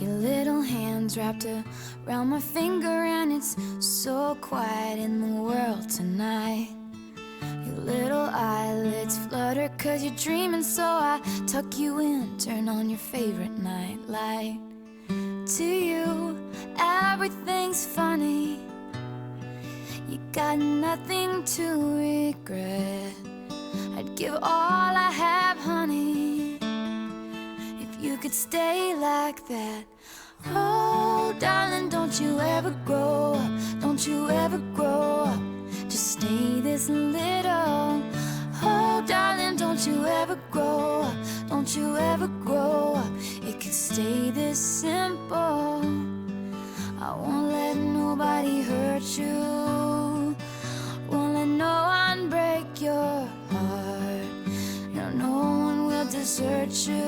Your little hands wrapped around my finger, and it's so quiet in the world tonight. Your little eyelids flutter 'cause you're dreaming, so I tuck you in, turn on your favorite night light. To you, everything's funny. You got nothing to regret. I'd give all I have, honey, if you could stay like that. Oh, darling, don't you ever grow up, don't you ever grow up, just stay this little. Oh, darling, don't you ever grow up, don't you ever grow up, it could stay this simple. I won't let nobody hurt you, won't let no one break your heart. No one will desert you.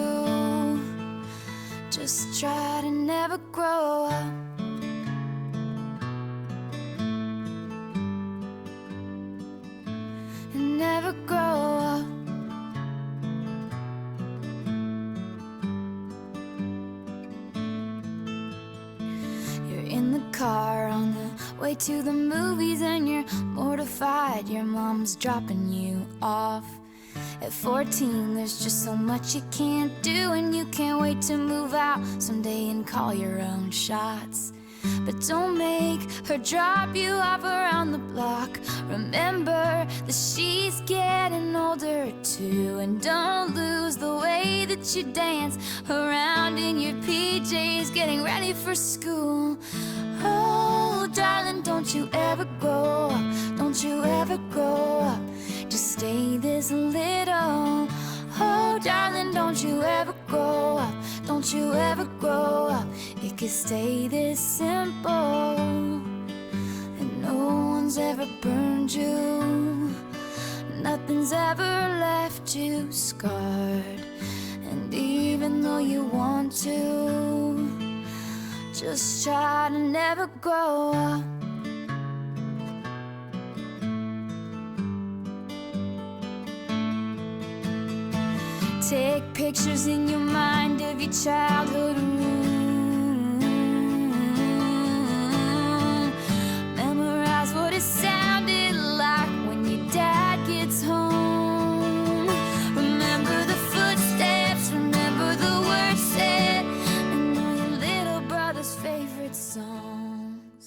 Just try to never grow up. And never grow up. You're in the car on the way to the movies, and you're mortified your mom's dropping you off. At 14, there's just so much you can't do, and you can't wait to move out someday and call your own shots. But don't make her drop you off around the block. Remember that she's getting older too, and don't lose the way that you dance around in your PJs, getting ready for school. Oh, darling, don't you ever grow up, don't you ever grow up, just stay this little. Oh, darling, don't you ever grow up, don't you ever grow up, it could stay this simple. And no one's ever burned you, nothing's ever left you scarred. And even though you want to, just try to never grow up. Take pictures in your mind of your childhood room. Memorize what it sounded like when your dad gets home. Remember the footsteps, remember the words said, and know your little brother's favorite songs.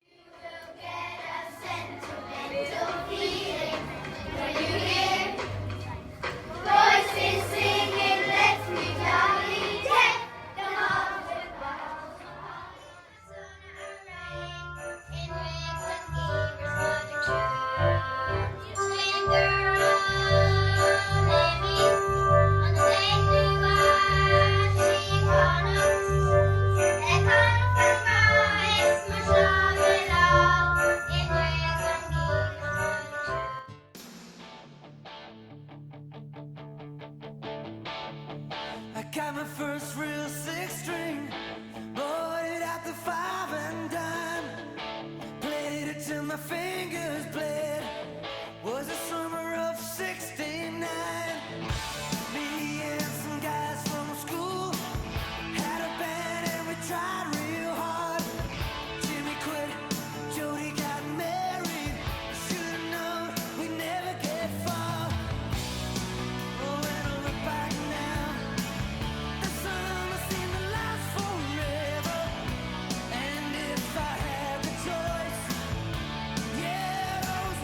You will get a sentimental feeling when you hear voices singing, "Let's be jolly, deck the halls with boughs of holly." Sooner rain in wigs and beavers, running true. You twin girl, baby, on the same blue eyes, she gonna from rise, much love it all in wigs and beavers, running true. I got my first real six string, bought it at the 5 and dime, played it till my fingers bled. Was the summer of '69. Me and some guys from school had a band and we tried real hard. Jimmy quit, Jody got married. Should've known we'd never get far. Oh, when I look back now, the summer seemed to last forever. And if I had the choice, yeah, those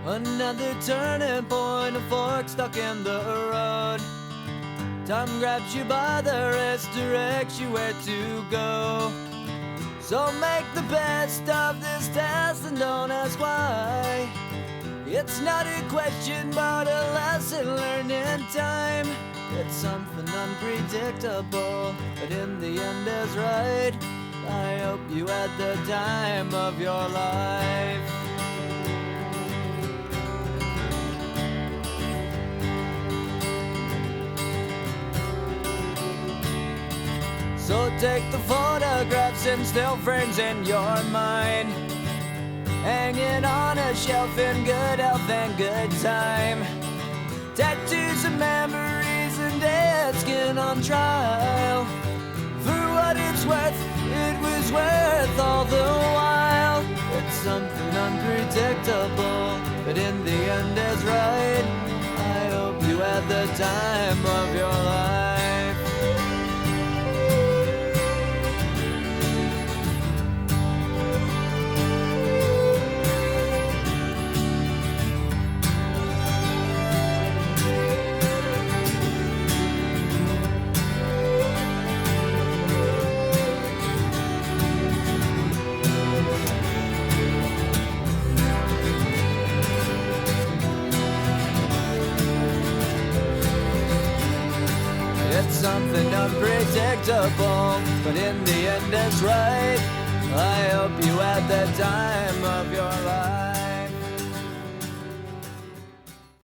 Another turning point, a fork stuck in the road. Time grabs you by the wrist, directs you where to go. So make the best of this test and don't ask why. It's not a question but a lesson learned in time. It's something unpredictable, but in the end is right. I hope you had the time of your life. So take the photographs and still frames in your mind, hanging on a shelf in good health and good time. Tattoos and memories and dead skin on trial. For what it's worth, it was worth all the while. It's something unpredictable, but in the end is right. I hope you had the time of your life. It's something unpredictable, but in the end it's right. I hope you had the time of your life.